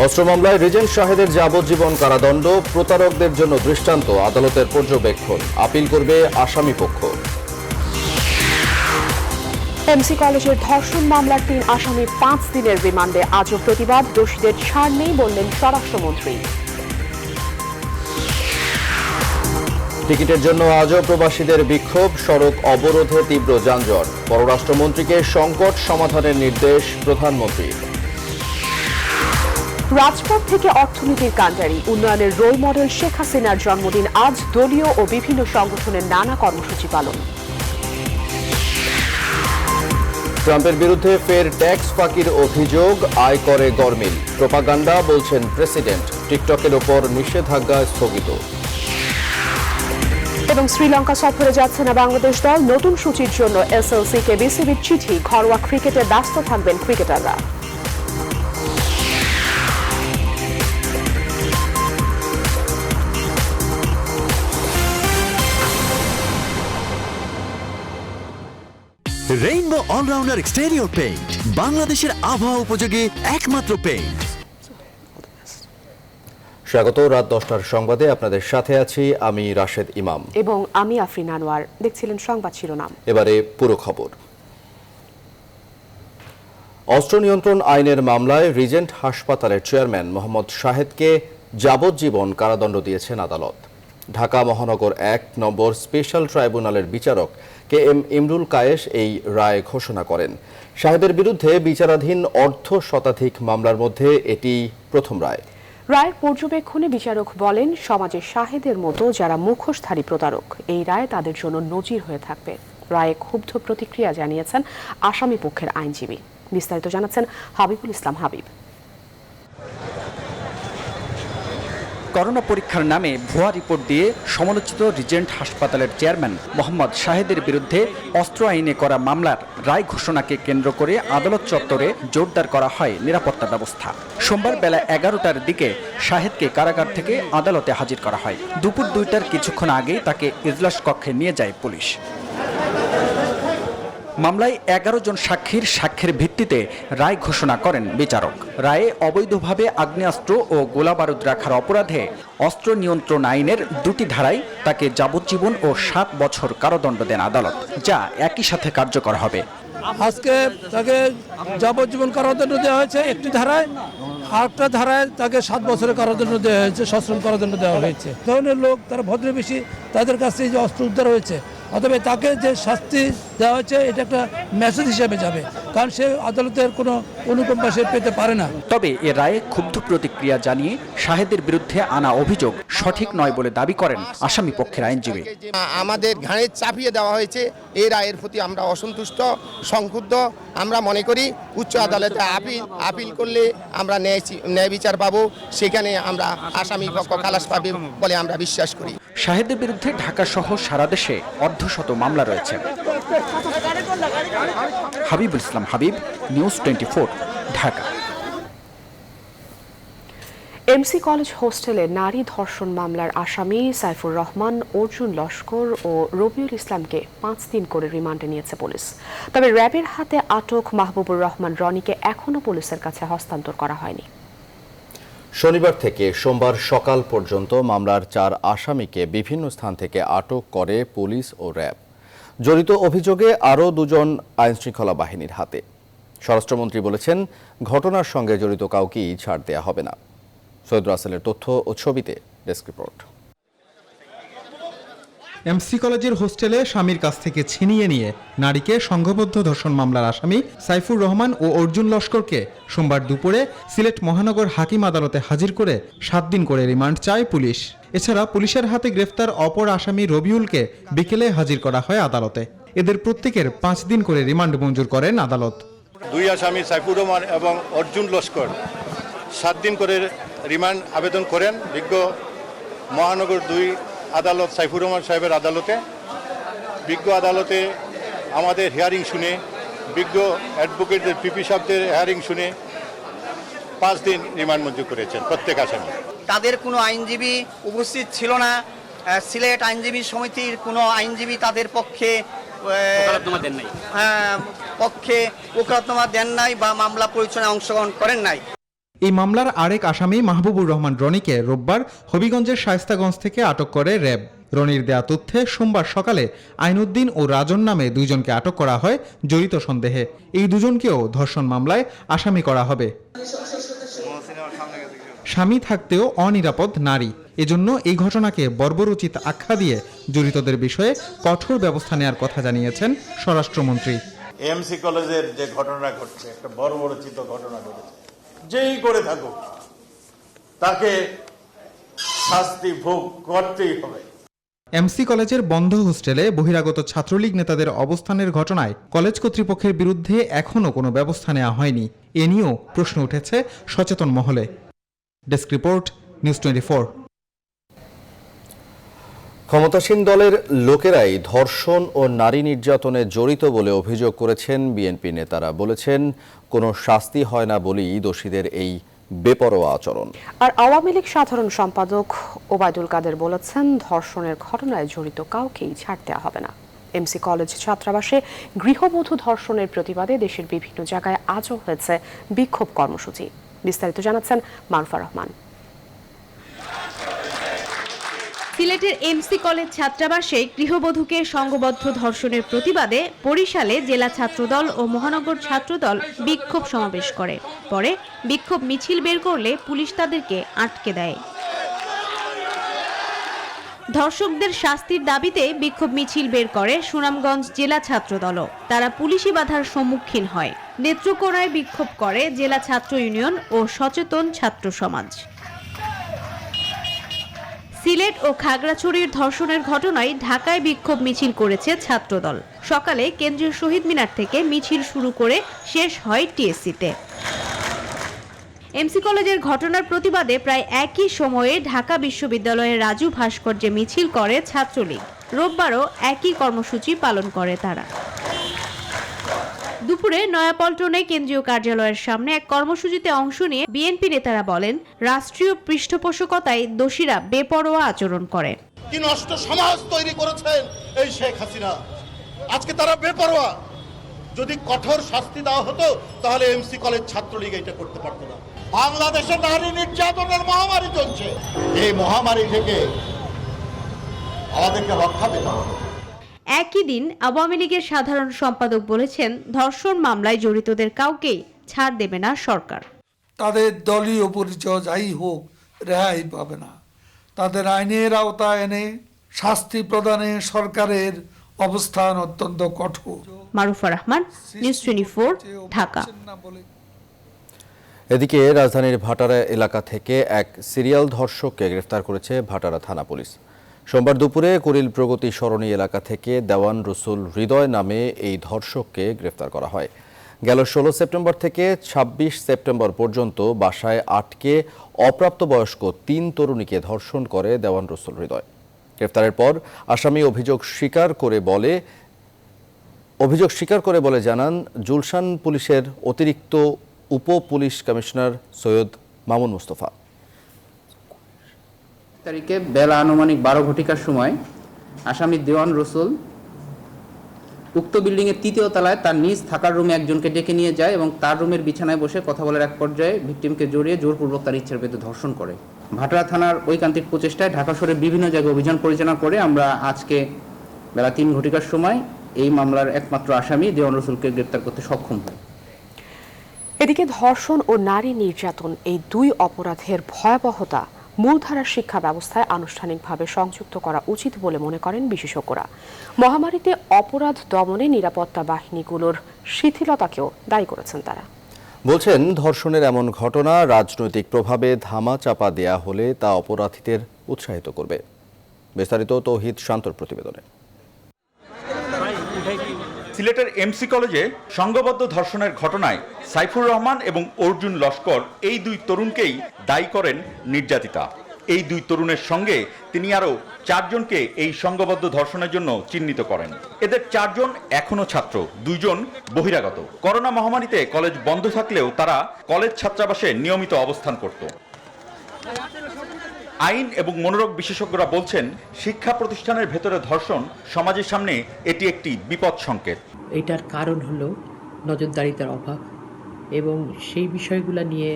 অস্ত্র মামলায় রিজেন্ট শাহেদের যাবজ্জীবন কারাদণ্ড, প্রতারকদের জন্য দৃষ্টান্ত, আদালতের পর্যবেক্ষণ। আপিল করবে আসামি পক্ষ। এমসি কলেজের ধর্ষণ মামলার 3 আসামি 5 দিনের রিমান্ডে, আজও প্রতিবাদ, দোষীদের ছাড় নেই বললেন স্বরাষ্ট্রমন্ত্রী। টিকিটের জন্য আজও প্রবাসীদের বিক্ষোভ, সড়ক অবরোধে তীব্র যানজট। পররাষ্ট্রমন্ত্রীকে সংকট সমাধানের নির্দেশ প্রধানমন্ত্রীর। রাজপথ থেকে অর্থনীতির কাণ্ডারি, উন্নয়নের রোল মডেল শেখ হাসিনার জন্মদিন আজ, দলীয় ও বিভিন্ন সংগঠনের নানা কর্মসূচি পালন। ট্রাম্পের বিরুদ্ধে ফের ট্যাক্স ফাঁকির অভিযোগ, আয়করে গরমিল। প্রোপাগান্ডা বলছেন প্রেসিডেন্ট। টিকটকের ওপর নিষেধাজ্ঞা স্থগিত। এবং শ্রীলঙ্কা সফরে যাচ্ছে না বাংলাদেশ দল, নতুন সূচির জন্য এসএলসিকে বিসিবির চিঠি। ঘরোয়া ক্রিকেটে ব্যস্ত থাকবেন ক্রিকেটাররা। রেইনবো অলরাউন্ডার এক্সটেরিয়র পেইন্ট, বাংলাদেশের আবহাওয়া উপযোগী একমাত্র পেইন্ট। স্বাগত রাত 10টার সংবাদে, আপনাদের সাথে আছি আমি রাশেদ ইমাম এবং আমি আফরিন আনোয়ার। দেখছিলেন সংবাদ শিরোনাম, এবারে পুরো খবর। অস্ত্র নিয়ন্ত্রণ আইনের মামলায় রিজেন্ট হাসপাতালের চেয়ারম্যান মোহাম্মদ শাহেদকে যাবজ্জীবন কারাদণ্ড দিয়েছেন আদালত। ঢাকা মহানগর 1 নম্বর স্পেশাল ট্রাইব্যুনালের বিচারক কে এম ইমরুল কায়েস এই রায় ঘোষণা করেন। শাহেদের বিরুদ্ধে বিচারাধীন অর্ধ শতাধিক মামলার মধ্যে এটি প্রথম রায়। রায়ের পর্যবেক্ষণে বিচারক বলেন, সমাজে শাহেদের মতো যারা মুখোশধারী প্রতারক, এই রায় তাদের জন্য নজির হয়ে থাকবে। রায়ে ক্ষুব্ধ প্রতিক্রিয়া জানিয়েছেন আসামি পক্ষের আইনজীবী। বিস্তারিত জানাচ্ছেন হাবিবুল ইসলাম হাবিব। করোনা পরীক্ষার নামে ভুয়া রিপোর্ট দিয়ে সমালোচিত রিজেন্ট হাসপাতালের চেয়ারম্যান মোহাম্মদ শাহেদের বিরুদ্ধে অস্ত্র আইনে করা মামলার রায় ঘোষণাকে কেন্দ্র করে আদালত চত্বরে জোরদার করা হয় নিরাপত্তা ব্যবস্থা। সোমবার বেলা 11টার দিকে শাহেদকে কারাগার থেকে আদালতে হাজির করা হয়। দুপুর 2টার কিছুক্ষণ আগেই তাকে ইজলাস কক্ষে নিয়ে যায় পুলিশ। মামলায় 11 জন সাক্ষীর ভিত্তিতে রায় ঘোষণা করেন বিচারক। রায়ে অবৈধভাবে আগ্নেয়াস্ত্র ও গোলাবারুদ রাখার অপরাধে অস্ত্র নিয়ন্ত্রণ আইনের 2টি ধারায় তাকে যাবজ্জীবন ও 7 বছর কারাদণ্ড দেন আদালত, যা একই সাথে কার্যকর হবে। আজকে তাকে যাবজ্জীবন কারাদণ্ড দেওয়া হয়েছে একটি ধারায়, আরেকটা ধারায় তাকে 7 বছরের কারাদণ্ড দেওয়া হয়েছে, সশ্রম কারাদণ্ড দেওয়া হয়েছে। ধরনের লোক তারা ভদ্রবেশী, তাদের কাছে যে অস্ত্র উদ্ধার হয়েছে, অথবা তাকে যে শাস্তি দেওয়া হয়েছে এটা একটা মেসেজ হিসেবে যাবে, কারণ সে আদালতের কোনো অনুকম্পা সে পেতে পারে না। তবে এ রায়ে ক্ষুব্ধ প্রতিক্রিয়া জানিয়ে শাহেদের বিরুদ্ধে আনা অভিযোগ সঠিক নয় বলে দাবি করেন আসামি পক্ষের আইনজীবী। আমাদের ঘাড়ে চাপিয়ে দেওয়া হয়েছে, এই রায়ের প্রতি আমরা অসন্তুষ্ট, সংক্ষুব্ধ। আমরা মনে করি উচ্চ আদালতে আপিল করলে আমরা ন্যায় বিচার পাবো, সেখানে আমরা আসামি পক্ষ খালাস পাবে বলে আমরা বিশ্বাস করি। শাহেদের বিরুদ্ধে ঢাকা সহ সারা দেশে অর্ধশত মামলা রয়েছে। Habibul Islam Habib, news 24, Dhaka. MC college হোস্টেলে নারী ধর্ষণ মামলার আসামি সাইফুর রহমান, অর্জুন লস্কর ও রবিউল ইসলামকে 5 দিন করে রিমান্ডে নিয়েছে পুলিশ। তবে র্যাবের হাতে আটক মাহবুবুর রহমান রনিকে এখনও পুলিশের কাছে হস্তান্তর করা হয়নি। শনিবার থেকে সোমবার সকাল পর্যন্ত মামলার 4 আসামিকে বিভিন্ন স্থান থেকে আটক করে পুলিশ ও র্যাব। জড়িত অভিযোগে আরও 2 জন আইনশৃঙ্খলা বাহিনীর হাতে। স্বরাষ্ট্রমন্ত্রী বলেছেন, ঘটনার সঙ্গে জড়িত কাউকেই ছাড় দেয়া হবে না। সৈয়দ রাসেলের তথ্য ও ছবিতে ডেস্ক রিপোর্ট। এমসি কলেজের হোস্টেলে স্বামীর কাছ থেকে ছিনিয়ে নিয়ে নারীকে সংঘবদ্ধ ধর্ষণ মামলার আসামি সাইফুর রহমান ও অর্জুন লস্করকে সোমবার দুপুরে সিলেট মহানগর হাকিম আদালতে হাজির করে 7 দিন করে রিমান্ড চায় পুলিশ। এছাড়া পুলিশের হাতে গ্রেফতার অপর আসামি রবিউলকে বিকেলে হাজির করা হয় আদালতে। এদের প্রত্যেকের 5 দিন করে রিমান্ড মঞ্জুর করেন আদালত। 2 আসামি সাইফুর রহমান এবং অর্জুন লস্কর 7 দিন করে রিমান্ড আবেদন করেন বিজ্ঞ মহানগর 2 আদালত, সাইফুর রহমান সাহেবের আদালতে। বিজ্ঞ আদালতে আমাদের হিয়ারিং শুনে, বিজ্ঞ অ্যাডভোকেটদের পিপি সাহেবদের হিয়ারিং শুনে 5 দিন রিমান্ড মঞ্জুর করেছেন প্রত্যেক আসামি। তাদের কোনো আইনজীবী উপস্থিত ছিল না। সিলেট আইনজীবী সমিতির কোনো আইনজীবী তাদের পক্ষে ওকালতনামা দেন নাই বা মামলা পরিচালনায় অংশগ্রহণ করেন নাই। এই মামলার আরেক আসামি মাহবুবুর রহমান রনিকে রোববার হবিগঞ্জের শায়েস্তাগঞ্জ থেকে আটক করে র্যাব। রনির দেয়া তথ্যে সোমবার সকালে আইনউদ্দিন ও রাজন নামে দুইজনকে আটক করা হয় জড়িত সন্দেহে। এই দুজনকেও ধর্ষণ মামলায় আসামি করা হবে। স্বামী থাকতেও অনিরাপদ নারী, এজন্য এই ঘটনাকে বর্বরোচিত আখ্যা দিয়ে জড়িতদের বিষয়ে কঠোর ব্যবস্থা নেওয়ার কথা জানিয়েছেন স্বরাষ্ট্রমন্ত্রী। এমসি কলেজের যে ঘটনা ঘটছে, একটা বর্বরোচিত ঘটনা ঘটেছে, যেই করে থাকুক তাকে শাস্তি ভোগ করতেই হবে। এমসি কলেজের বন্ধ হোস্টেলে বহিরাগত ছাত্রলীগ নেতাদের অবস্থানের ঘটনায় কলেজ কর্তৃপক্ষের বিরুদ্ধে এখনও কোনো ব্যবস্থা নেওয়া হয়নি। এ নিয়েও প্রশ্ন উঠেছে সচেতন মহলে। Desk report, news 24। ক্ষমতাসীন দলের লোকেরাই ধর্ষণ ও নারী নির্যাতনে জড়িত বলে অভিযোগ করেছেন বিএনপি নেতারা। বলেছেন, কোনো শাস্তি হয় না বলেই দোষীদের এই বেপরোয়া আচরণ। আর আওয়ামী লীগ সাধারণ সম্পাদক ওবায়দুল কাদের বলেছেন, ধর্ষণের ঘটনায় জড়িত কাউকেই ছাড় দেওয়া হবে না। এমসি কলেজ ছাত্রাবাসে গৃহবধূ ধর্ষণের প্রতিবাদে দেশের বিভিন্ন জায়গায় আজও হয়েছে বিক্ষোভ কর্মসূচি। বিস্তারিত জানাচ্ছেন মারুফা রহমান। সিলেটের এমসি কলেজ ছাত্রাবাসে গৃহবধূকে সংঘবদ্ধ ধর্ষণের প্রতিবাদে বরিশালে জেলা ছাত্রদল ও মহানগর ছাত্রদল বিক্ষোভ সমাবেশ করে। পরে বিক্ষোভ মিছিল বের করলে পুলিশ তাদেরকে আটকে দেয়। ধর্ষকদের শাস্তির দাবিতে বিক্ষোভ মিছিল বের করে সুনামগঞ্জ জেলা ছাত্রদলও। তারা পুলিশি বাধার সম্মুখীন হয়। নেত্রকোনায় বিক্ষোভ করে জেলা ছাত্র ইউনিয়ন ও সচেতন ছাত্র সমাজ। সিলেট ও খাগড়াছড়ির ধর্ষণের ঘটনায় ঢাকায় বিক্ষোভ মিছিল করেছে ছাত্রদল। সকালে কেন্দ্রীয় শহীদ মিনার থেকে মিছিল শুরু করে শেষ হয় টিএসসিতে। এমসি কলেজের ঘটনার প্রতিবাদে প্রায় একই সময়ে ঢাকা বিশ্ববিদ্যালয়ের রাজু ভাস্কর্যে মিছিল করে ছাত্রলীগ। রোববারও একই কর্মসূচি পালন করে তারা। দুপুরে নয়াপল্টনে কেন্দ্রীয় কার্যালয়ের সামনে এক কর্মসূচিতে অংশ নিয়ে বিএনপি নেতারা বলেন, রাষ্ট্রীয় পৃষ্ঠপোষকতায় দোষীরা বেপরোয়া আচরণ করে। কি নষ্ট সমাজ তৈরি করেছেন এই শেখ হাসিনা। আজকে তারা বেপরোয়া। যদি কঠোর শাস্তি দেওয়া হতো তাহলে এমসি কলেজ ছাত্রলীগ এটা করতে পারত না। বাংলাদেশে নারী নির্যাতনের মহামারী চলছে। এই মহামারী থেকে আমাদেরকে রক্ষা পেতে হবে। একই দিন আওয়ামী লীগের সাধারণ সম্পাদক বলেছেন, ধর্ষণ মামলায় জড়িতদের কাউকেই ছাড় দেবে না সরকার। তাদের দলীয় পরিচয় যাই হোক, রেহাই পাবে না। তাদের আইনের আওতায় এনে শাস্তি প্রদানে সরকারের অবস্থান অত্যন্ত কঠোর। মারুফা রহমান, নিউজ 24, ঢাকা। এদিকে রাজধানীর ভাটারা এলাকা থেকে এক সিরিয়াল ধর্ষককে গ্রেফতার করেছে ভাটারা থানা পুলিশ। সোমবার দুপুরে কুড়িল প্রগতি সরণি এলাকা থেকে দেওয়ান রসুল হৃদয় নামে এই ধর্ষককে গ্রেফতার করা হয়। গেল 16 সেপ্টেম্বর থেকে 26 সেপ্টেম্বর পর্যন্ত বাসায় আটকে অপ্রাপ্তবয়স্ক 3 তরুণীকে ধর্ষণ করে দেওয়ান রসুল হৃদয়। গ্রেফতারের পর আসামি অভিযোগ স্বীকার করে বলে জানান জুলশান পুলিশের অতিরিক্ত উপ পুলিশ কমিশনার সৈয়দ মামুন মুস্তফা। তারিখে বেলা আনুমানিক 12 ঘটিকার সময় আসামি দেওয়ান রসুল উক্ত বিল্ডিংয়ের 3য় তলায় তার নিজ থাকার রুমে একজনকে ডেকে নিয়ে যায় এবং তার রুমের বিছানায় বসে কথা বলার এক পর্যায়ে ভিকটিমকে জড়িয়ে জোরপূর্বক তার ইচ্ছার বিরুদ্ধে ধর্ষণ করে। ভাটারা থানার ঐকান্তিক প্রচেষ্টায় ঢাকা শহরের বিভিন্ন জায়গায় অভিযান পরিচালনা করে আমরা আজকে বেলা 3 ঘটিকার সময় এই মামলার একমাত্র আসামি দেওয়ান রসুলকে গ্রেপ্তার করতে সক্ষম হয়। এদিকে ধর্ষণ ও নারী নির্যাতন এই দুই অপরাধের ভয়াবহতা মূলধারার শিক্ষা ব্যবস্থায় আনুষ্ঠানিকভাবে সংযুক্ত করা উচিত বলে মনে করেন বিশেষজ্ঞরা। মহামারীতে অপরাধ দমনে নিরাপত্তা বাহিনীগুলোর শিথিলতাকেও দায়ী করেছেন তারা। বলছেন, ধর্ষণের এমন ঘটনা রাজনৈতিক প্রভাবে ধামাচাপা দেয়া হলে তা অপরাধীদের উৎসাহিত করবে। বিস্তারিত তৌহিদ শান্তর প্রতিবেদনে। সিলেটের এমসি কলেজে সংঘবদ্ধ ধর্ষণের ঘটনায় সাইফুর রহমান এবং অর্জুন লস্কর এই দুই তরুণকেই দায়ী করেন নির্যাতিতা। এই দুই তরুণের সঙ্গে তিনি আরও 4 জনকে এই সংঘবদ্ধ ধর্ষণের জন্য চিহ্নিত করেন। এদের 4 জন এখনো ছাত্র, 2 জন বহিরাগত। করোনা মহামারীতে কলেজ বন্ধ থাকলেও তারা কলেজ ছাত্রাবাসে নিয়মিত অবস্থান করত। আইন এবং মনোরোগ বিশেষজ্ঞরা বলছেন, শিক্ষা প্রতিষ্ঠানের ভেতরে ধর্ষণ সমাজের সামনে এটি একটি বিপদ সংকেত। এটার কারণ হলো নজরদারিতার অভাব এবং সেই বিষয়গুলো নিয়ে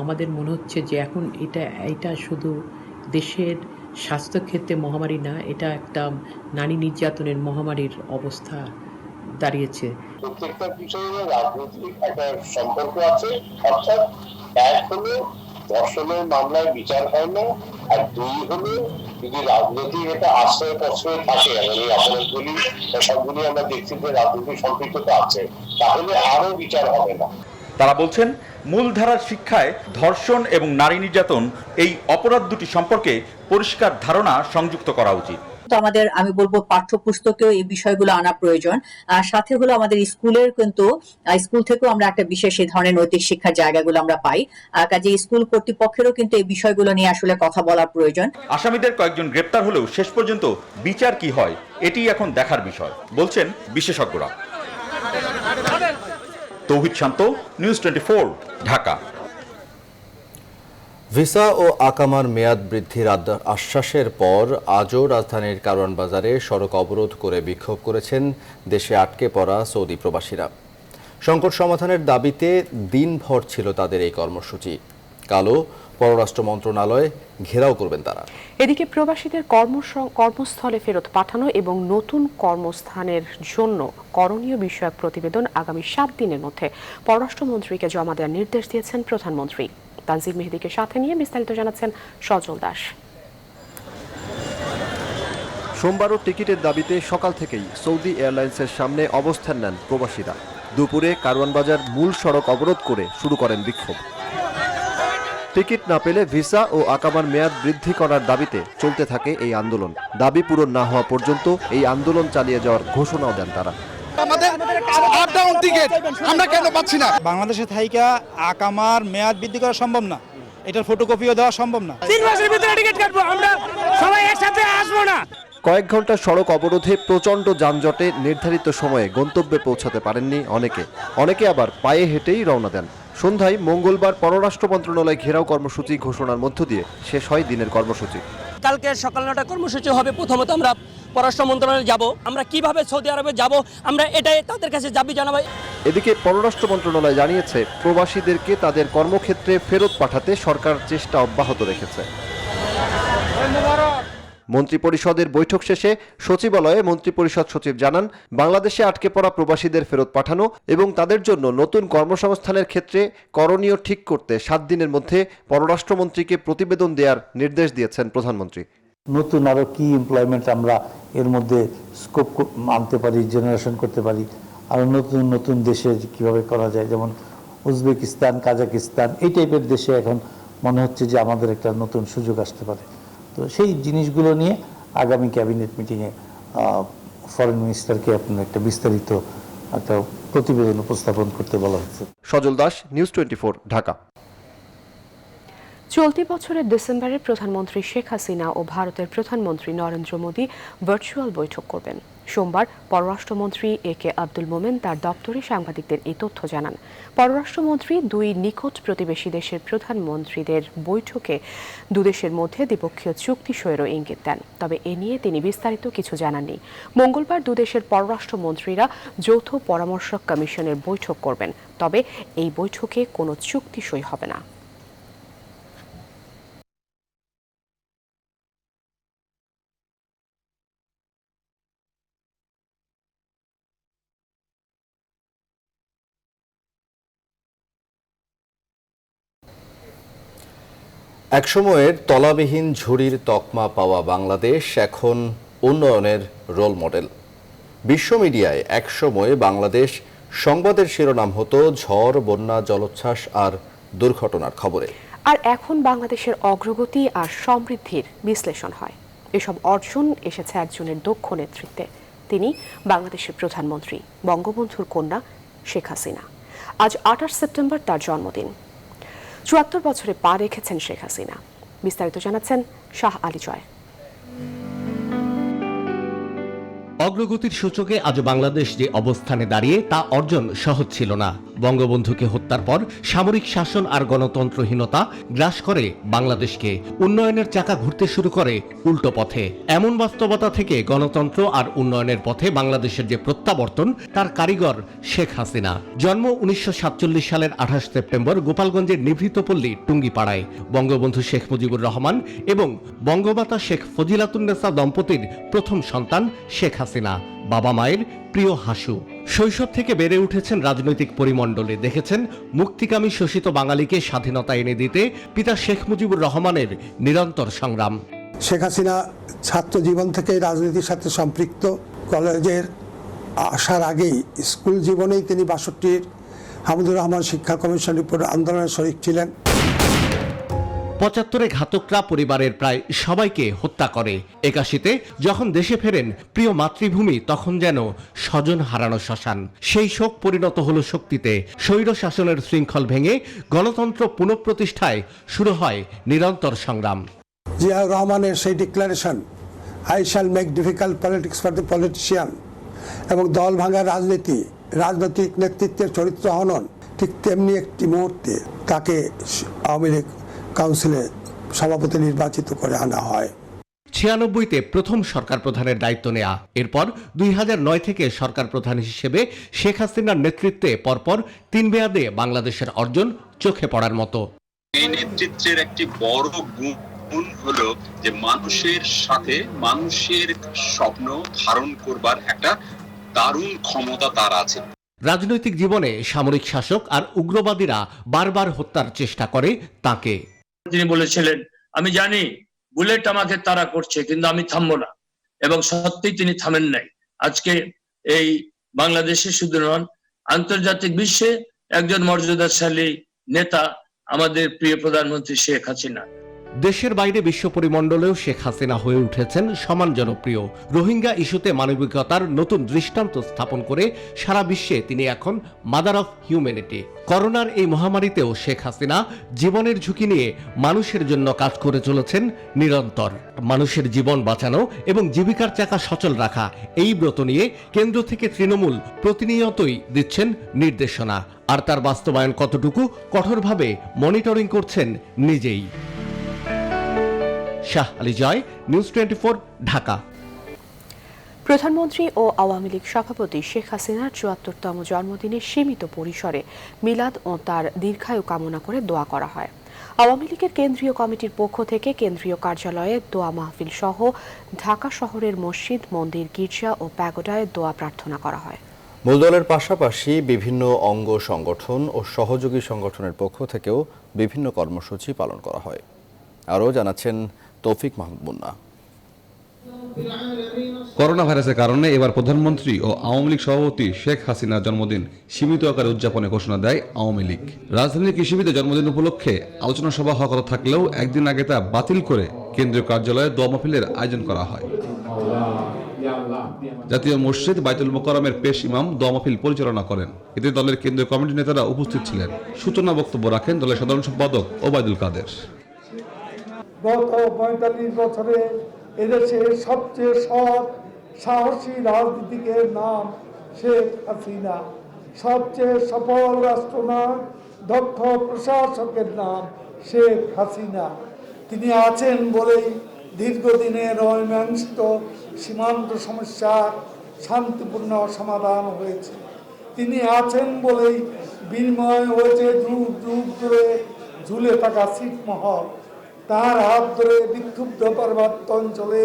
আমাদের মনে হচ্ছে যে এখন এটা শুধু দেশের স্বাস্থ্যক্ষেত্রে মহামারী না, এটা একটা নারী নির্যাতনের মহামারীর অবস্থা দাঁড়িয়েছে। প্রত্যেকটা বিষয়ে রাজনৈতিক একটা সম্পর্ক আছে, অর্থাৎ এক হলো ধর্ষণের মামলায় বিচার হয় না, আর দুই হলো যদি রাজনৈতিক একটা আশ্রয় প্রশ্রয় থাকে এবং এই অপরাধগুলি সবগুলি আমরা দেখছি যে রাজনৈতিক সম্পৃক্ততা আছে, তাহলে আরো বিচার হবে না। তারা বলছেন মূলধারার শিক্ষায় ধর্ষণ এবং নারী নির্যাতন এই অপরাধ দুটি সম্পর্কে পরিষ্কার ধারণা সংযুক্ত করা উচিত। তো আমাদের আমি বলবো পাঠ্যপুস্তকেও এই বিষয়গুলো আনা প্রয়োজন। আর সাথে হলো আমাদের স্কুলের কিন্তু স্কুল থেকেও আমরা একটা বিশেষ এই ধরনের নৈতিক শিক্ষার জায়গাগুলো আমরা পাই। কাজে স্কুল কর্তৃপক্ষেরও কিন্তু এই বিষয়গুলো নিয়ে আসলে কথা বলা প্রয়োজন। আসামিদের কয়েকজন গ্রেপ্তার হলেও শেষ পর্যন্ত বিচার কি হয় এটি এখন দেখার বিষয় বলছেন বিশেষজ্ঞরা। তৌহিদ শান্ত, নিউজ 24, ঢাকা। ভিসা ও আকামার মেয়াদ বৃদ্ধির আশ্বাসের পর আজও রাজধানীর কারওয়ান বাজারে সড়ক অবরোধ করে বিক্ষোভ করেছেন দেশে আটকে পড়া সৌদি প্রবাসীরা। সংকট সমাধানের দাবিতে দিনভর ছিল তাদের এই কর্মসূচি। কালও পররাষ্ট্র মন্ত্রণালয় ঘেরাও করবেন তারা। এদিকে প্রবাসীদের কর্মস্থলে ফেরত পাঠানো এবং নতুন কর্মস্থানের জন্য করণীয় বিষয়ক প্রতিবেদন আগামী 7 দিনের মধ্যে পররাষ্ট্রমন্ত্রীকে জমা দেওয়ার নির্দেশ দিয়েছেন প্রধানমন্ত্রী। তানজিম মেহেদীকে সাথে নিয়ে বিস্তারিত জানাচ্ছেন সজল দাস। সোমবারও টিকিটের দাবিতে সকাল থেকেই সৌদি এয়ারলাইন্সের সামনে অবস্থান নেন প্রবাসীরা। দুপুরে কারওয়ান বাজার মূল সড়ক অবরোধ করে শুরু করেন বিক্ষোভ। টিকিট না পেলে ভিসা ও আকামার মেয়াদ বৃদ্ধি করার দাবিতে চলতে থাকে এই আন্দোলন। দাবি পূরণ না হওয়া পর্যন্ত এই আন্দোলন চালিয়ে যাওয়ার ঘোষণাও দেন তারা। আমরা কেন পাচ্ছি না? বাংলাদেশে থাইকা আকামার মেয়াদ বৃদ্ধি করা সম্ভব না, এটার ফটোকপিও দেওয়া সম্ভব না। 3 মাসের ভিতরে টিকিট কাটবো, আমরা সবাই একসাথে আসবো না। কয়েক ঘন্টা সড়ক অবরোধে প্রচণ্ড যানজটে নির্ধারিত সময়ে গন্তব্যে পৌঁছাতে পারেননি অনেকে আবার পায়ে হেঁটেই রওনা দেন। সন্ধ্যায় মঙ্গলবার পররাষ্ট্র মন্ত্রণালয় ঘেরাও কর্মসূচি ঘোষণার মধ্য দিয়ে শেষ হয় দিনের কর্মসূচি। কালকে সকাল 9টা কর্মসূচি হবে। প্রথমত আমরা পররাষ্ট্র মন্ত্রণালয়ে যাব, আমরা কিভাবে সৌদি আরবে যাব, আমরা এটাই তাদের কাছে দাবি জানাবো। এদিকে পররাষ্ট্র মন্ত্রণালয় জানিয়েছে প্রবাসীদেরকে তাদের কর্মক্ষেত্রে ফেরত পাঠাতে সরকার চেষ্টা অব্যাহত রেখেছে। মন্ত্রিপরিষদের বৈঠক শেষে সচিবালয়ে মন্ত্রিপরিষদ সচিব জানান, বাংলাদেশে আটকে পড়া প্রবাসীদের ফেরত পাঠানো এবং তাদের জন্য নতুন কর্মসংস্থানের ক্ষেত্রে করণীয় ঠিক করতে 7 দিনের মধ্যে পররাষ্ট্রমন্ত্রীকে প্রতিবেদন দেওয়ার নির্দেশ দিয়েছেন প্রধানমন্ত্রী। নতুন আরো কি এমপ্লয়মেন্ট আমরা এর মধ্যে স্কোপ আনতে পারি, জেনারেশন করতে পারি, আরো নতুন নতুন দেশে কিভাবে করা যায়, যেমন উজবেকিস্তান, কাজাকিস্তান এই টাইপের দেশে এখন মনে হচ্ছে যে আমাদের একটা নতুন সুযোগ আসতে পারে। তো সেই জিনিসগুলো নিয়ে আগামী ক্যাবিনেট মিটিংয়ে ফরেন মিনিস্টারকে আপনার একটা বিস্তারিত একটা প্রতিবেদন উপস্থাপন করতে বলা হচ্ছে। সজল দাস, নিউজ 24, ঢাকা। চলতি বছরের ডিসেম্বরে প্রধানমন্ত্রী শেখ হাসিনা ও ভারতের প্রধানমন্ত্রী নরেন্দ্র মোদী ভার্চুয়াল বৈঠক করবেন। সোমবার পররাষ্ট্রমন্ত্রী একে আব্দুল মোমেন তার দপ্তরে সাংবাদিকদের এই তথ্য জানান। পররাষ্ট্রমন্ত্রী দুই নিকট প্রতিবেশী দেশের প্রধানমন্ত্রীদের বৈঠকে দুদেশের মধ্যে দ্বিপক্ষীয় চুক্তি সইয়েরও ইঙ্গিত দেন, তবে এ নিয়ে তিনি বিস্তারিত কিছু জানাননি। মঙ্গলবার দুদেশের পররাষ্ট্রমন্ত্রীরা যৌথ পরামর্শক কমিশনের বৈঠক করবেন, তবে এই বৈঠকে কোনো চুক্তি সই হবে না। একসময়ের তলাবিহীন ঝুড়ির তকমা পাওয়া বাংলাদেশ এখন উন্নয়নের রোল মডেল। বিশ্ব মিডিয়ায় একসময়ে বাংলাদেশ সংবাদের শিরোনাম হতো ঝড়, বন্যা, জলোচ্ছ্বাস আর দুর্ঘটনার খবরে। আর এখন বাংলাদেশের অগ্রগতি আর সমৃদ্ধির বিশ্লেষণ হয়। এসব অর্জন এসেছে একজনের দক্ষ নেতৃত্বে। তিনি বাংলাদেশের প্রধানমন্ত্রী, বঙ্গবন্ধুর কন্যা শেখ হাসিনা। আজ 28 সেপ্টেম্বর তার জন্মদিন। 74 বছরে পা রেখেছেন শেখ হাসিনা। বিস্তারিত জানাচ্ছেন শাহ আলী জয়। অগ্রগতির সূচকে আজ বাংলাদেশ যে অবস্থানে দাঁড়িয়ে তা অর্জন সহজ ছিল না। বঙ্গবন্ধুকে হত্যার পর সামরিক শাসন আর গণতন্ত্রহীনতা গ্রাস করে বাংলাদেশকে। উন্নয়নের চাকা ঘুরতে শুরু করে উল্টো পথে। এমন বাস্তবতা থেকে গণতন্ত্র আর উন্নয়নের পথে বাংলাদেশের যে প্রত্যাবর্তন, তার কারিগর শেখ হাসিনা। জন্ম 1947 সালের 28 সেপ্টেম্বর গোপালগঞ্জের নিভৃতপল্লী টুঙ্গিপাড়ায়। বঙ্গবন্ধু শেখ মুজিবুর রহমান এবং বঙ্গমাতা শেখ ফজিলাতুন্নেসা দম্পতির প্রথম সন্তান শেখ হাসিনা, বাবা মায়ের প্রিয় হাসু। শৈশব থেকে বেড়ে উঠেছেন রাজনৈতিক পরিমণ্ডলে, দেখেছেন মুক্তিকামী শোষিত বাঙালিকে স্বাধীনতা এনে দিতে পিতা শেখ মুজিবুর রহমানের নিরন্তর সংগ্রাম। শেখ হাসিনা ছাত্র জীবন থেকে রাজনীতির সাথে সম্পৃক্ত। কলেজের আসার আগেই স্কুল জীবনেই তিনি 62-র হামিদুর রহমান শিক্ষা কমিশন রিপোর্ট আন্দোলনে শরিক ছিলেন। 75-এ ঘাতকরা পরিবারের প্রায় সবাইকে হত্যা করে। 81-তে যখন দেশে ফেরেন প্রিয় মাতৃভূমি, তখন যেন স্বজন হারানো শ্মশান। সেই শোক পরিণত হলো শক্তিতে। স্বৈর শাসনের শৃঙ্খল ভেঙে গণতন্ত্র পুনঃপ্রতিষ্ঠায় শুরু হয় নিরন্তর সংগ্রাম। জিয়াউর রহমানের সেই declaration, I shall make difficult politics for the politician, এবং দল ভাঙার রাজনীতি, রাজনৈতিক নেতৃত্বের চরিত্র হনন, ঠিক তেমনি একটি মুহূর্তে তাকে আওয়ামী লীগ কাউন্সিলে সভাপতি নির্বাচিত করে আনা হয়। 96-তে প্রথম সরকার প্রধানের দায়িত্ব নেয়া। এরপর 2009 থেকে সরকার প্রধান হিসেবে শেখ হাসিনার নেতৃত্বে পরপর 3 মেয়াদে বাংলাদেশের অর্জন চোখে পড়ার মতো। এই নেতৃত্বের একটি বড় গুণ হলো যে মানুষের সাথে মানুষের স্বপ্ন ধারণ করবার একটা দারুণ ক্ষমতা তার আছে। রাজনৈতিক জীবনে সামরিক শাসক আর উগ্রবাদীরা বারবার হত্যার চেষ্টা করে তাকে। তিনি বলেছিলেন, আমি জানি বুলেট আমাকে তাড়া করছে, কিন্তু আমি থামবো না, এবং সত্যিই তিনি থামেন নাই। আজকে এই বাংলাদেশে শুধু নন, আন্তর্জাতিক বিশ্বে একজন মর্যাদাশালী নেতা আমাদের প্রিয় প্রধানমন্ত্রী শেখ হাসিনা। দেশের বাইরে বিশ্ব পরিমণ্ডলেও শেখ হাসিনা হয়ে উঠেছেন সমান জনপ্রিয়। রোহিঙ্গা ইস্যুতে মানবিকতার নতুন দৃষ্টান্ত স্থাপন করে সারা বিশ্বে তিনি এখন মাদার অফ হিউম্যানিটি। করোনার এই মহামারীতেও শেখ হাসিনা জীবনের ঝুঁকি নিয়ে মানুষের জন্য কাজ করে চলেছেন নিরন্তর। মানুষের জীবন বাঁচানো এবং জীবিকার চাকা সচল রাখা, এই ব্রত নিয়ে কেন্দ্র থেকে তৃণমূল প্রতিনিয়তই দিচ্ছেন নির্দেশনা। আর তার বাস্তবায়ন কতটুকু কঠোরভাবে মনিটরিং করছেন নিজেই। শাহ আলী জয়, নিউজ 24, ঢাকা। প্রধানমন্ত্রী ও আওয়ামী লীগ সভাপতি শেখ হাসিনার ৭৪তম জন্মদিনে সীমিত পরিসরে মিলাদ ও তার দীর্ঘায়ু কামনা করে দোয়া করা হয়। আওয়ামী লীগের কেন্দ্রীয় কমিটির পক্ষ থেকে কেন্দ্রীয় কার্যালয়ে দোয়া মাহফিল সহ ঢাকা শহরের মসজিদ, মন্দির, গির্জা ও প্যাগোডায় দোয়া প্রার্থনা করা হয়। মূল দলের পাশাপাশি বিভিন্ন অঙ্গ সংগঠন ও সহযোগী সংগঠনের পক্ষ থেকেও বিভিন্ন কর্মসূচি পালন করা হয়। আরও জানাচ্ছেন তৌফিক মাহমুদ মুন্না। করোনা ভাইরাসের কারণে এবার প্রধানমন্ত্রী ও আওয়ামী লীগ সভাপতি শেখ হাসিনার জন্মদিন সীমিত আকারে উদযাপনের ঘোষণা দেয় আওয়ামী লীগ। রাজধানীর কৃষিবিদে জন্মদিন উপলক্ষে আলোচনা সভা হওয়ার কথা থাকলেও একদিন আগে তা বাতিল করে কেন্দ্রীয় কার্যালয়ে দোয়া মাহফিলের আয়োজন করা হয়। জাতীয় মসজিদ বাইতুল মোকাররমের পেশ ইমাম দোয়া মাহফিল পরিচালনা করেন। এতে দলের কেন্দ্রীয় কমিটির নেতারা উপস্থিত ছিলেন। সূচনা বক্তব্য রাখেন দলের সাধারণ সম্পাদক ওবায়দুল কাদের। গত ৪৫ বছরে এদেশের সবচেয়ে সৎ সাহসী রাজনীতিকের নাম শেখ হাসিনা, সবচেয়ে সফল রাষ্ট্রনায়ক, দক্ষ প্রশাসকের নাম শেখ হাসিনা। তিনি আছেন বলেই দীর্ঘদিনের অমীমাংসিত সীমান্ত সমস্যার শান্তিপূর্ণ সমাধান হয়েছে। তিনি আছেন বলেই বিনিময় হয়েছে যুগ যুগ ধরে ঝুলে থাকা ছিটমহল। তার হাত ধরে বিক্ষুব্ধ পার্বত্য অঞ্চলে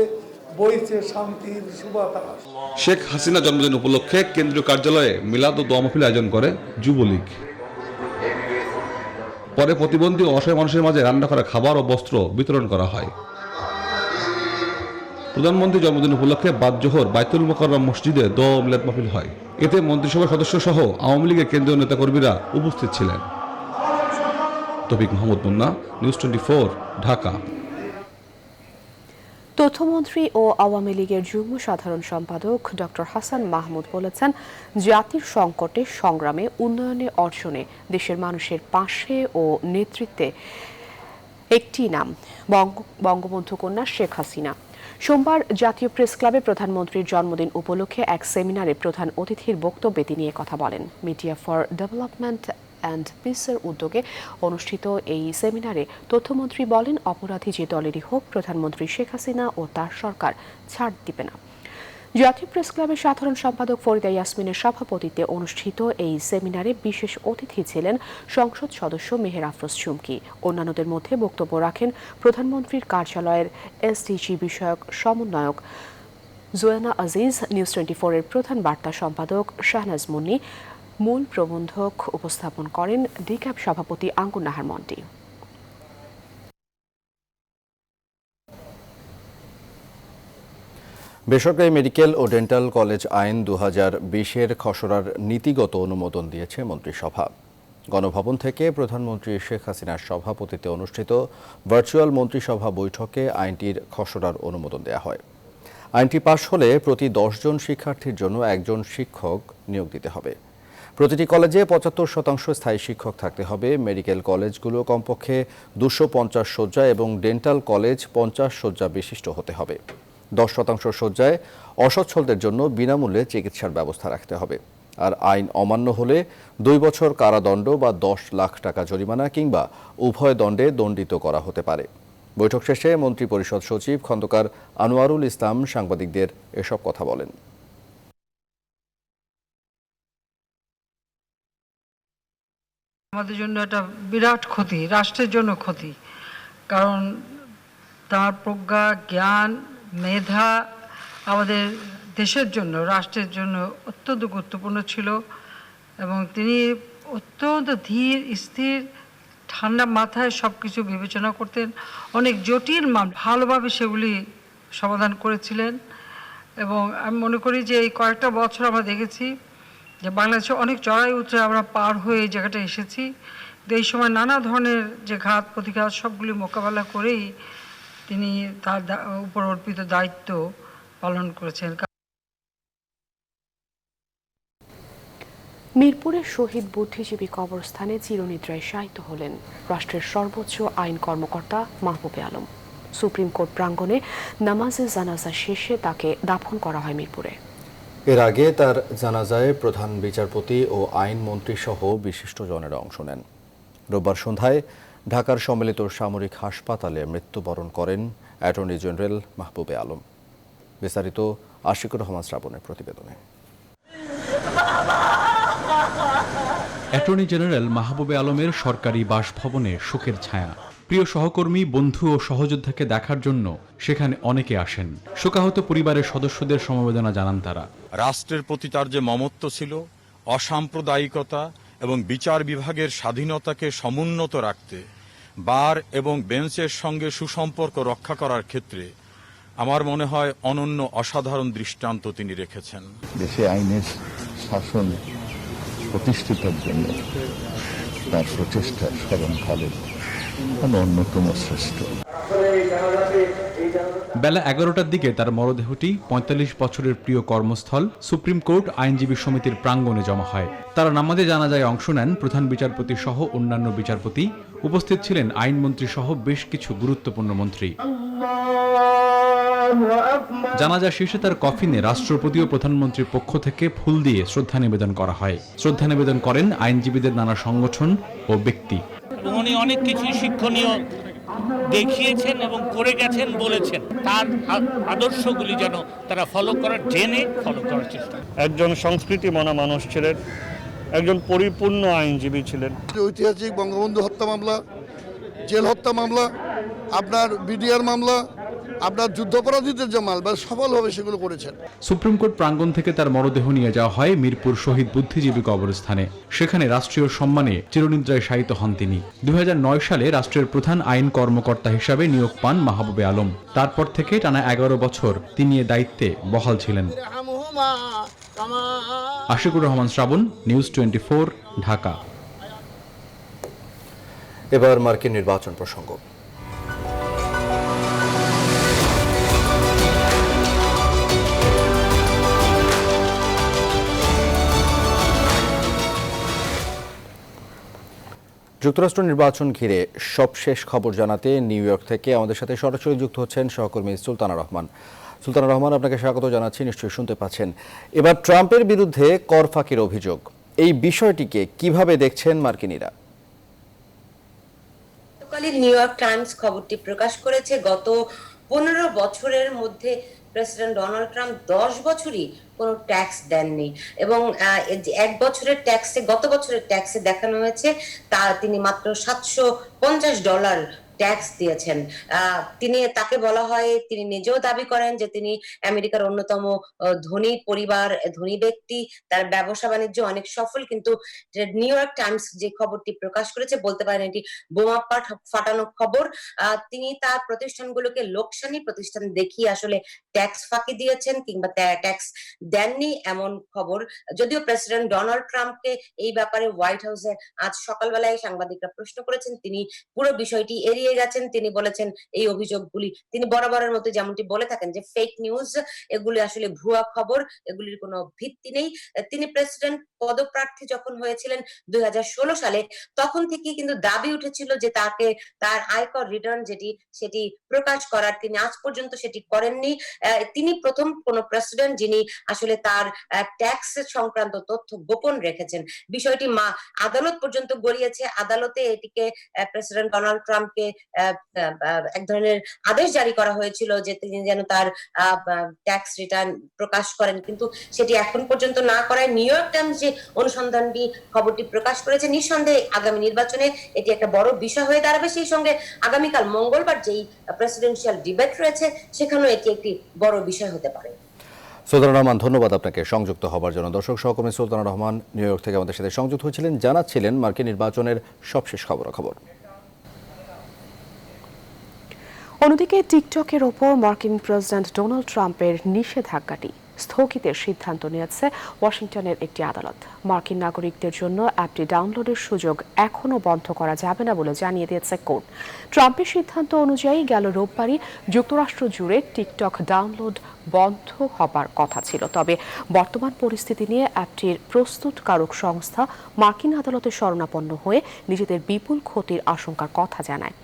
বইছে শান্তির সুবাতাস। শেখ হাসিনা জন্মদিন উপলক্ষে কেন্দ্রীয় কার্যালয়ে মিলাদ ও দোয়া মাহফিল আয়োজন করে যুবলীগ। পরে প্রতিবন্ধী ও অসহায় মানুষের মাঝে রান্না করা খাবার ও বস্ত্র বিতরণ করা হয়। প্রধানমন্ত্রী জন্মদিন উপলক্ষে বাদ জোহর বাইতুল মোকাররম মসজিদে দোয়া ও মিলাদ মাহফিল হয়। এতে মন্ত্রিসভার সদস্য সহ আওয়ামী লীগের কেন্দ্রীয় নেতাকর্মীরা উপস্থিত ছিলেন। তৌফিক মাহমুদ মুন্না, নিউজ 24, ঢাকা। তথ্যমন্ত্রী ও আওয়ামী লীগের যুগ্ম সাধারণ সম্পাদক ডক্টর হাসান মাহমুদ বলেছেন, জাতির সংকটে সংগ্রামে, উন্নয়নে, অর্জনে দেশের মানুষের পাশে ও নেতৃত্বে একটি নাম, বঙ্গবন্ধু কন্যা শেখ হাসিনা। সোমবার জাতীয় প্রেস ক্লাবে প্রধানমন্ত্রীর জন্মদিন উপলক্ষে এক সেমিনারে প্রধান অতিথির বক্তব্যে তিনি কথা বলেন। মিডিয়া ফর ডেভেলপমেন্ট অ্যান্ড পিসের উদ্যোগে অনুষ্ঠিত এই সেমিনারে তথ্যমন্ত্রী বলেন, অপরাধী যে দলেরই হোক প্রধানমন্ত্রী শেখ হাসিনা ও তার সরকার ছাড় দিবে না। জাতীয় প্রেস ক্লাবের সাধারণ সম্পাদক ফরিদা ইয়াসমিনের সভাপতিত্বে অনুষ্ঠিত এই সেমিনারে বিশেষ অতিথি ছিলেন সংসদ সদস্য মেহের আফরোজ চুমকি। অন্যান্যদের মধ্যে বক্তব্য রাখেন প্রধানমন্ত্রীর কার্যালয়ের এসডিজি বিষয়ক সমন্বয়ক জোয়ানা আজিজ, নিউজ 24 এর প্রধান বার্তা সম্পাদক শাহনাজ মুন্নি, মূল প্রবন্ধক উপস্থাপন করেন ডিক্যাব সভাপতি আঙ্গুর নাহার মন্টি। বেসরকারি মেডিকেল ও ডেন্টাল কলেজ আইন 2020-এর খসড়ার নীতিগত অনুমোদন দিয়েছে মন্ত্রিসভা। গণভবন থেকে প্রধানমন্ত্রী শেখ হাসিনার সভাপতিত্বে অনুষ্ঠিত ভার্চুয়াল মন্ত্রিসভা বৈঠকে আইনটির খসড়ার অনুমোদন দেওয়া হয়। আইনটি পাশ হলে প্রতি 10 জন শিক্ষার্থীর জন্য একজন শিক্ষক নিয়োগ দিতে হবে। প্রতিটি কলেজে 75% স্থায়ী শিক্ষক থাকতে হবে। মেডিকেল কলেজগুলো কমপক্ষে 250 শয্যা এবং ডেন্টাল কলেজ 50 শয্যা বিশিষ্ট হতে হবে। 10% শয্যায় অসচ্ছলদের জন্য বিনামূল্যে চিকিৎসার ব্যবস্থা রাখতে হবে। আর আইন অমান্য হলে 2 বছর কারাদণ্ড বা 10 লাখ টাকা জরিমানা কিংবা উভয় দণ্ডে দণ্ডিত করা হতে পারে। বৈঠক শেষে মন্ত্রিপরিষদ সচিব খন্দকার আনোয়ারুল ইসলাম সাংবাদিকদের এসব কথা বলেন। আমাদের জন্য এটা বিরাট ক্ষতি, রাষ্ট্রের জন্য ক্ষতি। কারণ তার প্রজ্ঞা, জ্ঞান, মেধা আমাদের দেশের জন্য, রাষ্ট্রের জন্য অত্যন্ত গুরুত্বপূর্ণ ছিল এবং তিনি অত্যন্ত ধীর স্থির ঠান্ডা মাথায় সব কিছু বিবেচনা করতেন। অনেক জটিল ভালোভাবে সেগুলি সমাধান করেছিলেন এবং আমি মনে করি যে এই কয়েকটা বছর আমরা দেখেছি যে বাংলাদেশে অনেক চড়াই উতরাই আমরা পার হয়ে এই জায়গাটা এসেছি। এই সময় নানা ধরনের যে ঘাত প্রতিঘাত সবগুলি মোকাবেলা করেই তিনি তার উপর অর্পিত দায়িত্ব পালন করেছেন। মিরপুরের শহীদ বুদ্ধিজীবী কবরস্থানে চিরনিদ্রায় শায়িত হলেন রাষ্ট্রের সর্বোচ্চ আইন কর্মকর্তা মাহবুবে আলম। সুপ্রিম কোর্ট প্রাঙ্গণে নামাজে জানাজা শেষে তাকে দাফন করা হয় মিরপুরে। এর আগে তার জানাজায় প্রধান বিচারপতি ও আইনমন্ত্রী সহ বিশিষ্টজনেরা অংশ নেন। রোববার সন্ধ্যায় ঢাকার সম্মিলিত সামরিক হাসপাতালে মৃত্যুবরণ করেন অ্যাটর্নি জেনারেল মাহবুবে আলম। বিস্তারিত আশিকুর রহমান শ্রাবণের প্রতিবেদনে। অ্যাটর্নি জেনারেল মাহবুবে আলমের সরকারি বাসভবনে শোকের ছায়া। প্রিয় সহকর্মী, বন্ধু ও সহযোদ্ধাকে দেখার জন্য সেখানে অনেকে আসেন। শোকাহত পরিবারের সদস্যদের সমবেদনা জানান তারা। রাষ্ট্রের প্রতি তার যে মমত্ব ছিল, অসাম্প্রদায়িকতা এবং বিচার বিভাগের স্বাধীনতাকে সমুন্নত রাখতে বার এবং বেঞ্চের সঙ্গে সুসম্পর্ক রক্ষা করার ক্ষেত্রে আমার মনে হয় অনন্য অসাধারণ দৃষ্টান্ত তিনি রেখেছেন। দেশে আইনের শাসন প্রতিষ্ঠিতের জন্য তার প্রচেষ্টা স্মরণকালে অন্যতম শ্রেষ্ঠ। বেলা 11টার দিকে তার মরদেহটি 45 বছরের প্রিয় কর্মস্থল সুপ্রিম কোর্ট আইনজীবী সমিতির প্রাঙ্গণে জমা হয়। তারা নামাজে জানাজায় অংশ নেন প্রধান বিচারপতি সহ অন্যান্য বিচারপতি। উপস্থিত ছিলেন আইনমন্ত্রী সহ বেশ কিছু গুরুত্বপূর্ণ মন্ত্রী। জানাজা শেষে তার কফিনে রাষ্ট্রপতি ও প্রধানমন্ত্রীর পক্ষ থেকে ফুল দিয়ে শ্রদ্ধা নিবেদন করা হয়। শ্রদ্ধা নিবেদন করেন আইনজীবীদের নানা সংগঠন ও ব্যক্তি। উনি অনেক কিছু শিক্ষণীয় দেখিয়েছেন এবং করে গেছেন, বলেছেন তার আদর্শগুলি যেন তারা ফলো করার চেষ্টা। একজন সংস্কৃতি মনা মানুষ ছিলেন, একজন পরিপূর্ণ আইনজীবী ছিলেন। ঐতিহাসিক বঙ্গবন্ধু হত্যা মামলা, জেল হত্যা মামলা, আপনার বিডিআর মামলা, আপনার যুদ্ধাপরাধীদের যে মামলা সফলভাবে সেগুলো করেছেন। সুপ্রিম কোর্ট প্রাঙ্গণ থেকে তার মরদেহ নিয়ে যাওয়া হয় মিরপুর শহীদ বুদ্ধিজীবী কবরস্থানে। সেখানে রাষ্ট্রীয় সম্মানে চিরনিদ্রায় শায়িত হন তিনি। 2009 সালে রাষ্ট্রের প্রধান আইন কর্মকর্তা হিসাবে নিয়োগ পান মাহবুবে আলম। তারপর থেকে টানা 11 বছর তিনি এ দায়িত্বে বহাল ছিলেন। আশিকুর রহমান শ্রাবণ, নিউজ 24, ঢাকা। এবার মার্কিন নির্বাচন প্রসঙ্গ। যুক্তরাষ্ট্র নির্বাচন ঘিরে সবশেষ খবর জানাতে নিউ ইয়র্ক থেকে আমাদের সাথে সরাসরি যুক্ত হচ্ছেন সহকর্মী সুলতানা রহমান। সুলতানা রহমান, আপনাকে স্বাগত জানাচ্ছি, নিশ্চয়ই শুনতে পাচ্ছেন। এবার ট্রাম্পের বিরুদ্ধে কর ফাঁকির অভিযোগ, এই বিষয়টিকে কিভাবে দেখছেন মার্কিনীরা? গতকালই নিউ ইয়র্ক টাইমস খবরটি প্রকাশ করেছে। গত 15 বছরের মধ্যে প্রেসিডেন্ট ডোনাল্ড ট্রাম্প 10 বছরই কোনো ট্যাক্স দেননি এবং এক বছরের ট্যাক্সে, গত বছরের ট্যাক্সে দেখানো হয়েছে তা তিনি মাত্র $750 ট্যাক্স দিয়েছেন। তাকে বলা হয়, তিনি নিজেও দাবি করেন যে তিনি আমেরিকার অন্যতম ধনী পরিবার, ধনী ব্যক্তি, তার ব্যবসা বাণিজ্য অনেক সফল, কিন্তু নিউ ইয়র্ক টাইমস যে খবরটি প্রকাশ করেছে বলতে পারেন এটি বোমা ফাটানো খবর। তিনি তার প্রতিষ্ঠানগুলোকে লোকসানি প্রতিষ্ঠান দেখিয়ে আসলে ট্যাক্স ফাঁকি দিয়েছেন কিংবা ট্যাক্স দেননি এমন খবর। যদিও প্রেসিডেন্ট ডোনাল্ড ট্রাম্পকে এই ব্যাপারে হোয়াইট হাউসে আজ সকালবেলায় সাংবাদিকরা প্রশ্ন করেছেন, তিনি পুরো বিষয়টি এড়িয়ে গেছেন। তিনি বলেছেন এই অভিযোগগুলি তিনি বরাবরের মতো যেমনটি বলে থাকেন যে ফেক নিউজ, এগুলি আসলে ভুয়া খবর, এগুলির কোনো ভিত্তি নেই। তিনি প্রেসিডেন্ট পদপ্রার্থী যখন হয়েছিলেন 2016 সালে, তখন থেকেই কিন্তু দাবি উঠেছিল যে তাকে তার আয়কর রিটার্ন সেটি প্রকাশ করার, তিনি আজ পর্যন্ত সেটি করেননি। তিনি প্রথম কোন প্রেসিডেন্ট যিনি আসলে তার ট্যাক্স সংক্রান্ত তথ্য গোপন রেখেছেন। বিষয়টি আদালত পর্যন্ত গড়িয়েছে। আদালতে এটিকে প্রেসিডেন্ট ডোনাল্ড ট্রাম্পকে এক ধরনের আদেশ জারি করা হয়েছিল যে তিনি যেন তার ট্যাক্স রিটার্ন প্রকাশ করেন, কিন্তু সেটি এখন পর্যন্ত না করায় নিউ ইয়র্ক টাইমস যে অনুসন্ধানটি খবরটি প্রকাশ করেছে, নিঃসন্দেহে আগামী নির্বাচনে এটি একটা বড় বিষয় হয়ে দাঁড়াবে। সেই সঙ্গে আগামীকাল মঙ্গলবার যেই প্রেসিডেন্সিয়াল ডিবেট রয়েছে সেখানেও এটি একটি বড় বিষয় হতে পারে। সুলতানা রহমান, ধন্যবাদ আপনাকে সংযুক্ত হবার জন্য। দর্শক, সহকর্মী সুলতানা রহমান নিউ ইয়র্ক থেকে আমাদের সাথে সংযুক্ত হয়েছিলেন, জানাচ্ছিলেন মার্কিন নির্বাচনের সবশেষ খবরাখবর। অন্যদিকে টিকটকের ওপর মার্কিন প্রেসিডেন্ট ডোনাল্ড ট্রাম্পের নিষেধাজ্ঞাটি স্থগিতের সিদ্ধান্ত নিয়েছে ওয়াশিংটনের একটি আদালত। মার্কিন নাগরিকদের জন্য অ্যাপটি ডাউনলোডের সুযোগ এখনও বন্ধ করা যাবে না বলে জানিয়ে দিয়েছে কোর্ট। ট্রাম্পের সিদ্ধান্ত অনুযায়ী গেল রোববারই যুক্তরাষ্ট্র জুড়ে টিকটক ডাউনলোড বন্ধ হবার কথা ছিল, তবে বর্তমান পরিস্থিতি নিয়ে অ্যাপটির প্রস্তুতকারক সংস্থা মার্কিন আদালতে শরণাপন্ন হয়ে নিজেদের বিপুল ক্ষতির আশঙ্কার কথা জানায়।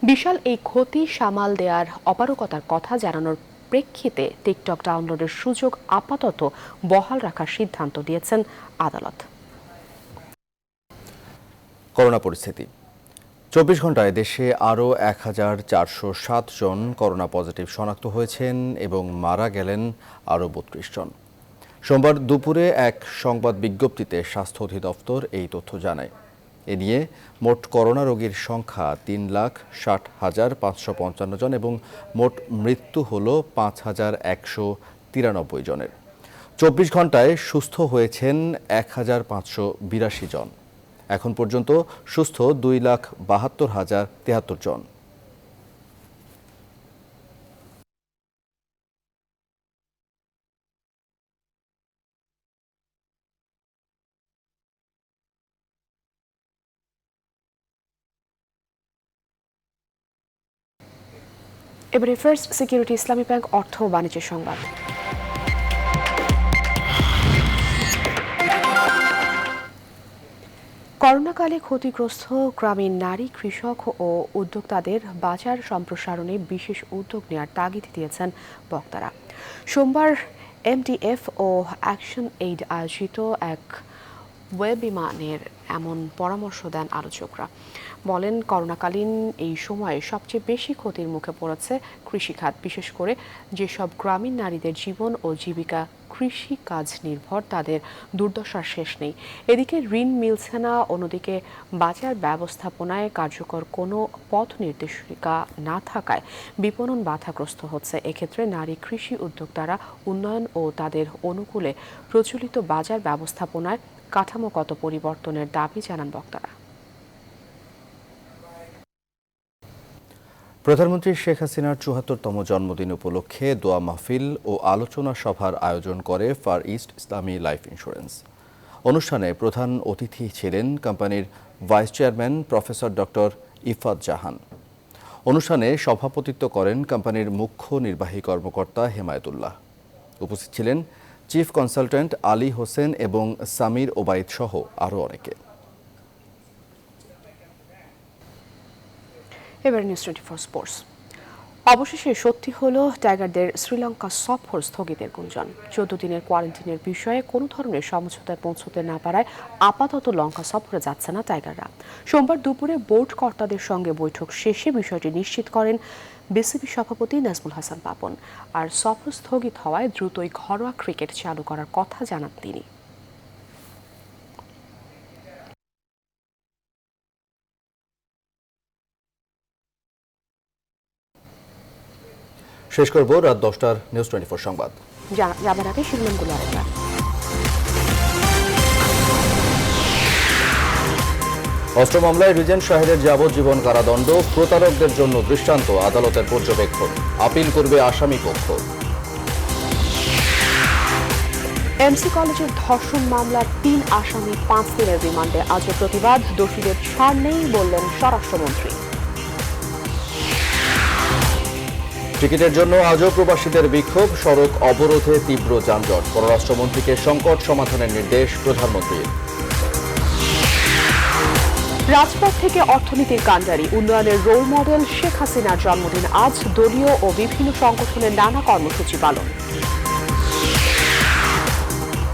বিশাল এই ক্ষতি সামাল দেওয়ার অপারগতার কথা জানানোর প্রেক্ষিতে টিকটক ডাউনলোডের সুযোগ আপাতত বহাল রাখার সিদ্ধান্ত দিয়েছেন আদালত। করোনা পরিস্থিতি। 24 ঘন্টায় দেশে আরও 1407 জন করোনা পজিটিভ শনাক্ত হয়েছেন এবং মারা গেলেন আরও 32 জন। সোমবার দুপুরে এক সংবাদ বিজ্ঞপ্তিতে স্বাস্থ্য অধিদপ্তর এই তথ্য জানায়। এ নিয়ে মোট করোনা রোগীর সংখ্যা 3,60,555 জন এবং মোট মৃত্যু হল 5,193 জনের। 24 ঘন্টায় সুস্থ হয়েছেন 1,582 জন। এখন পর্যন্ত সুস্থ 2,72,073 জন। এবারে ফার্স্ট সিকিউরিটি ইসলামী ব্যাংক অর্থ ও বাণিজ্য সংবাদ। করোনাকালে ক্ষতিগ্রস্ত গ্রামীণ নারী, কৃষক ও উদ্যোক্তাদের বাজার সম্প্রসারণে বিশেষ উদ্যোগ নেওয়ার তাগিদ দিয়েছেন বক্তারা। সোমবার এমডিএফ ও অ্যাকশন এইড আয়োজিত এক ওয়েবিনারের এমন পরামর্শ দেন আলোচকরা। বলেন, করোনাকালীন এই সময়ে সবচেয়ে বেশি ক্ষতির মুখে পড়েছে কৃষিখাত, বিশেষ করে যেসব গ্রামীণ নারীদের জীবন ও জীবিকা কৃষি কাজ নির্ভর, তাদের দুর্দশার শেষ নেই। এদিকে ঋণ মিলছে না, অন্যদিকে বাজার ব্যবস্থাপনায় কার্যকর কোনো পথ নির্দেশিকা না থাকায় বিপণন বাধাগ্রস্ত হচ্ছে। এক্ষেত্রে নারী কৃষি উদ্যোক্তারা উন্নয়ন ও তাদের অনুকূলে প্রচলিত বাজার ব্যবস্থাপনায় কাঠামোগত পরিবর্তনের দাবি জানান বক্তারা। প্রধানমন্ত্রী শেখ হাসিনার ৭৪তম জন্মদিন উপলক্ষে দোয়া মাহফিল ও আলোচনা সভার আয়োজন করে Far East Islami life insurance. অনুষ্ঠানে প্রধান অতিথি ছিলেন কোম্পানির vice chairman professor doctor Ifat Jahan. অনুষ্ঠানে সভাপতিত্ব করেন কোম্পানির মুখ্য নির্বাহী কর্মকর্তা হেমায়েতুল্লাহ। উপস্থিত ছিলেন চিফ কনসালটেন্ট আলী হোসেন এবং সামির ওবায়দ সহ আরও অনেকে। এবার নিউজ 24 স্পোর্টস। অবশেষে সত্যি হলো টাইগারদের শ্রীলঙ্কা সফর স্থগিতের গুঞ্জন। 14 দিনের কোয়ারেন্টাইনের বিষয়ে কোনো ধরনের সমঝোতায় পৌঁছতে না পারায় আপাতত লঙ্কা সফরে যাচ্ছে না টাইগাররা। সোমবার দুপুরে বোর্ড কর্তাদের সঙ্গে বৈঠক শেষে বিষয়টি নিশ্চিত করেন বিসিবি সভাপতি নাজমুল হাসান পাপন। আর সফর স্থগিত হওয়ায় দ্রুতই ঘরোয়া ক্রিকেট চালু করার কথা জানান তিনি। শেষ করব রাত 10টার নিউজ 24 সংবাদ। যাবার আগে শিরোনামগুলো আরেকবার। অস্ত্র মামলায় রিজেন্ট শাহেদের যাবজ্জীবন কারাদণ্ড, প্রতারকদের জন্য দৃষ্টান্ত, আদালতের পর্যবেক্ষণ। আপিল করবে আসামি পক্ষ। এমসি কলেজের ধর্ষণ মামলার 3 আসামি 5 দিনের রিমান্ডে। আজও প্রতিবাদ, দোষীদের ছাড় নেই বললেন স্বরাষ্ট্রমন্ত্রী। টিকিটের জন্য আজও প্রবাসীদের বিক্ষোভ, সড়ক অবরোধে তীব্র যানজট। পররাষ্ট্রমন্ত্রীকে সংকট সমাধানের নির্দেশ প্রধানমন্ত্রীর। রাজপথ থেকে অর্থনীতির কাণ্ডারি, উন্নয়নের রোল মডেল শেখ হাসিনার জন্মদিন আজ। দলীয় ও বিভিন্ন সংগঠনের নানা কর্মসূচি পালন।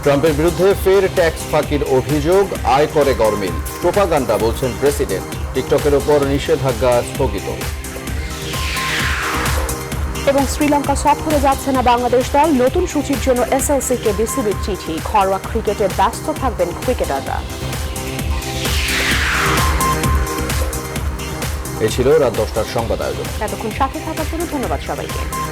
ট্রাম্পের বিরুদ্ধে ফের ট্যাক্স ফাঁকির অভিযোগ, আয় করে গরমিল। প্রোপাগান্ডা বলছেন প্রেসিডেন্ট। টিকটকের ওপর নিষেধাজ্ঞা স্থগিত। এবং শ্রীলঙ্কা সফরে যাচ্ছে না বাংলাদেশ দল, নতুন সূচির জন্য এসএলসি-কে বিসিবির চিঠি। ঘরোয়া ক্রিকেটে ব্যস্ত থাকবেন ক্রিকেটাররা। এ ছিল রাত 10টার সংবাদ আয়োজন। এতক্ষণ সাথে থাকার জন্য ধন্যবাদ সবাইকে।